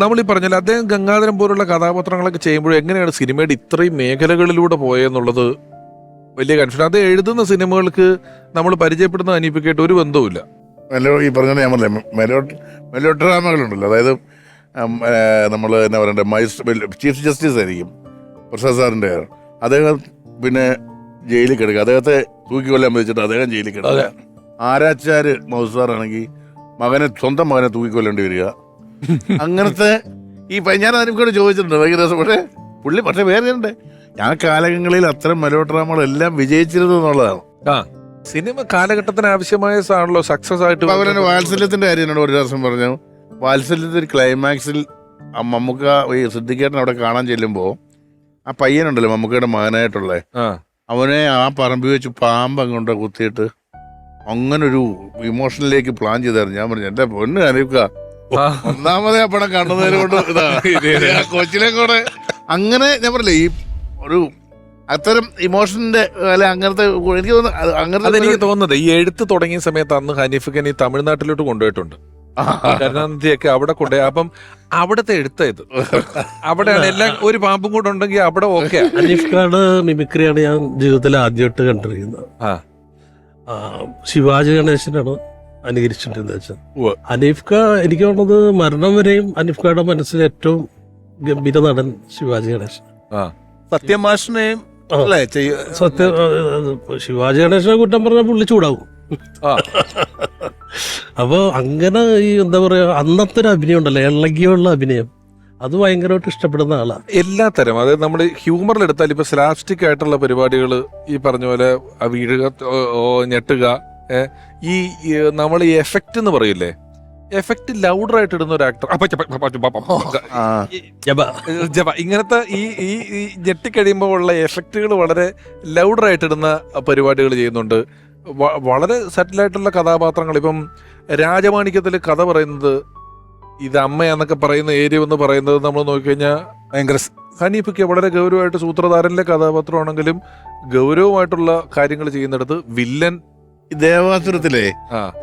നമ്മൾ ഈ പറഞ്ഞാൽ അദ്ദേഹം ഗംഗാധരൻ പോലുള്ള കഥാപാത്രങ്ങളൊക്കെ ചെയ്യുമ്പോൾ എങ്ങനെയാണ് സിനിമയുടെ ഇത്രയും മേഖലകളിലൂടെ പോയെന്നുള്ളത് വലിയ കൺഫ്യൂഷൻ. അത് എഴുതുന്ന സിനിമകൾക്ക് നമ്മൾ പരിചയപ്പെടുന്ന അനീഫിക്കായിട്ട് ഒരു ബന്ധവുമില്ല. ഈ പറഞ്ഞ ഞാൻ പറഞ്ഞില്ലേ മെലോ ഡ്രാമകളുണ്ടല്ലോ, അതായത് നമ്മൾ എന്നാ പറയണ്ടേ, ചീഫ് ജസ്റ്റിസ് ആയിരിക്കും പ്രസാദ് സാറിൻ്റെ. അദ്ദേഹം പിന്നെ ജയിലിൽ കിടക്കുക, അദ്ദേഹത്തെ തൂക്കിക്കൊല്ലാൻ വെച്ചിട്ട് അദ്ദേഹം ജയിലിൽ കിടക്കുക. ആരാച്ചാര് മൗസാറാണെങ്കിൽ സ്വന്തം മകനെ തൂക്കിക്കൊല്ലേണ്ടി വരിക. അങ്ങനത്തെ ഞാൻ അതിനോട് ചോദിച്ചിട്ടുണ്ട് ഭയങ്കര രസം. പക്ഷേ വേറെ ഉണ്ട്, ആ കാലങ്ങളിൽ അത്തരം മെലോ ഡ്രാമകളെല്ലാം വിജയിച്ചിരുന്നു എന്നുള്ളതാണ്. സിനിമ കാലഘട്ടത്തിന് ആവശ്യമായ സാധനമല്ലോ, സക്സസ് ആയിട്ട്. അതുപോലെ വാത്സല്യത്തിന്റെ കാര്യം എന്നോട് ഒരു ദിവസം പറഞ്ഞു. വാത്സല്യത്തിന്റെ ക്ലൈമാക്സിൽ മമ്മൂക്ക ഈ സിദ്ദിഖേട്ടൻ അവിടെ കാണാൻ ചെല്ലുമ്പോൾ ആ പയ്യനുണ്ടല്ലോ മമ്മൂക്കയുടെ മകനായിട്ടുള്ള, അവനെ ആ പറമ്പിൽ വെച്ച് പാമ്പ് അങ്ങോട്ട് കുത്തിയിട്ട് അങ്ങനൊരു ഇമോഷനിലേക്ക് പ്ലാൻ ചെയ്തായിരുന്നു. ഞാൻ പറഞ്ഞു എന്റെ പൊണ്ണ് അനീഫ്ക, ഒന്നാമതേ ആ പടം കണ്ടതിനെ കൊണ്ട് കൊച്ചിലെ കൂടെ അങ്ങനെ ഞാൻ പറഞ്ഞില്ലേ, ഈ ഒരു അത്തരം ഇമോഷന്റെ അങ്ങനത്തെ എനിക്ക് തോന്നുന്നു. അതെനിക്ക് തോന്നുന്നത് ഈ എഴുത്ത് തുടങ്ങിയ സമയത്ത് അന്ന് ഹനീഫിക്കൻ ഈ തമിഴ്നാട്ടിലോട്ട് കൊണ്ടുപോയിട്ടുണ്ട്. കരുണാനിധിയൊക്കെ അവിടെ കൊണ്ടുപോയി. അപ്പം അവിടത്തെ എഴുത്തായത് അവിടെയാണ് എല്ലാം. ഒരു പാമ്പും കൂടെ ഉണ്ടെങ്കിൽ അവിടെ ഓക്കെ. ഹനീഫ്ക്കാട് മിമിക്രിയാണ് ഞാൻ ജീവിതത്തിൽ ആദ്യമായിട്ട് കണ്ടിരിക്കുന്നത്. ശിവാജി ഗണേശനാണ് അനുകരിച്ചിട്ടുണ്ടെന്ന് വെച്ചാൽ. ഹനീഫ്ക എനിക്ക് തോന്നുന്നത് മരണം വരെയും ഹനീഫ്ക്കയുടെ മനസ്സിൽ ഏറ്റവും ഗംഭീര നടൻ ശിവാജി ഗണേശൻ. സത്യമാഷിനെയും സത്യം ശിവാജി ഗണേശനെ കുറ്റം പറഞ്ഞാൽ പുള്ളി ചൂടാവും. അപ്പൊ അങ്ങനെ ഈ എന്താ പറയാ, അന്നത്തെ ഒരു അഭിനയം ഉണ്ടല്ലോ, ഇളകിയുള്ള അഭിനയം, അത് ഭയങ്കരമായിട്ട് ഇഷ്ടപ്പെടുന്ന ആളാണ്. എല്ലാ തരം, അതായത് നമ്മൾ ഹ്യൂമറിൽ എടുത്താൽ ഇപ്പൊ സ്ലാപ്സ്റ്റിക് ആയിട്ടുള്ള പരിപാടികൾ, ഈ പറഞ്ഞ പോലെ വീഴുക, ഞെട്ടുക, ഈ നമ്മൾ ഈ എഫക്റ്റ് എന്ന് പറയില്ലേ, എഫക്റ്റ് ലൗഡർ ആയിട്ട് ഇടുന്ന ഒരു ആക്ടർ, ഇങ്ങനത്തെ ഈ ഞെട്ടിക്കഴിയുമ്പോൾ ഉള്ള എഫക്റ്റുകൾ വളരെ ലൗഡർ ആയിട്ട് ഇടുന്ന പരിപാടികൾ ചെയ്യുന്നുണ്ട്. വളരെ സെറ്റിലായിട്ടുള്ള കഥാപാത്രങ്ങൾ. ഇപ്പം രാജമാണിക്യത്തിൽ കഥ പറയുന്നത് ഇത് അമ്മയാന്നൊക്കെ പറയുന്ന ഏരിയ എന്ന് പറയുന്നത് നമ്മൾ നോക്കിക്കഴിഞ്ഞാൽ ഭയങ്കര ഹനീഫയ്ക്ക് വളരെ ഗൗരവമായിട്ട് സൂത്രധാരനിലെ കഥാപാത്രമാണെങ്കിലും ഗൗരവമായിട്ടുള്ള കാര്യങ്ങൾ ചെയ്യുന്നിടത്ത് വില്ലൻ. ദേവാസുരത്തിലെ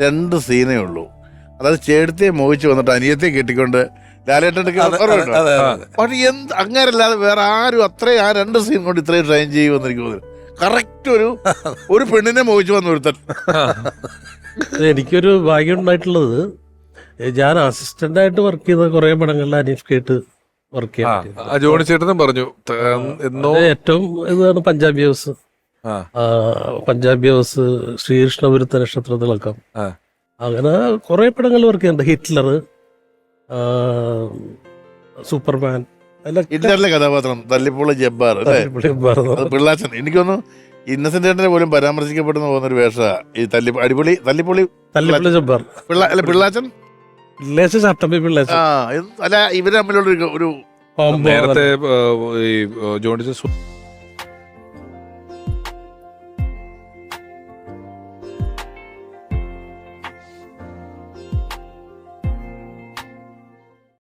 2 സീനേ ഉള്ളൂ. അതായത് ചേട്ടത്തെ മോഹിച്ച് വന്നിട്ട് അനിയത്തെ കെട്ടിക്കൊണ്ട് ലാലേട്ടൻ്റെ പക്ഷെ അങ്ങനല്ലാതെ വേറെ ആരും അത്രയും ആ 2 സീൻ കൊണ്ട് ഇത്രയും ഷൈൻ ചെയ്യുമെന്ന് എനിക്ക് തോന്നുന്നു. കറക്റ്റ് ഒരു പെണ്ണിനെ മോഹിച്ചു വന്ന ഒരുത്തൻ. എനിക്കൊരു ഭാഗ്യം ഉണ്ടായിട്ടുള്ളത്, ഞാൻ അസിസ്റ്റന്റ് ആയിട്ട് വർക്ക് ചെയ്ത കുറെ പടങ്ങളിൽ അനീഫ്ക്കായിട്ട് വർക്ക് ചെയ്യാൻ. ജോണി ചേട്ടനും പറഞ്ഞു ഏറ്റവും ഇതാണ് പഞ്ചാബി ഹൗസ്. പഞ്ചാബി ഹൗസ്, ശ്രീകൃഷ്ണപുരത്തെ നക്ഷത്ര തിളക്കം, അങ്ങനെ കുറെ പടങ്ങൾ വർക്ക് ചെയ്യുന്നുണ്ട്. ഹിറ്റ്ലർ, സൂപ്പർമാൻ, ഹിറ്റ്ലറിലെ കഥാപാത്രം തല്ലിപ്പൊളി ജബ്ബാർ, പിള്ളാച്ചൻ. എനിക്കൊന്നു ഇന്നസെന്റ് ചേട്ടനെ പോലും പരാമർശിക്കപ്പെടുന്ന പോകുന്നൊരു വേഷ ഈ തല്ലിപ്പൊളി ജബ്ബാർ, പിള്ളാച്ചൻ പിള്ളാച്ചൻ. അല്ല, ഇവര് തമ്മിലുള്ള ഒരു നേരത്തെ ജോണി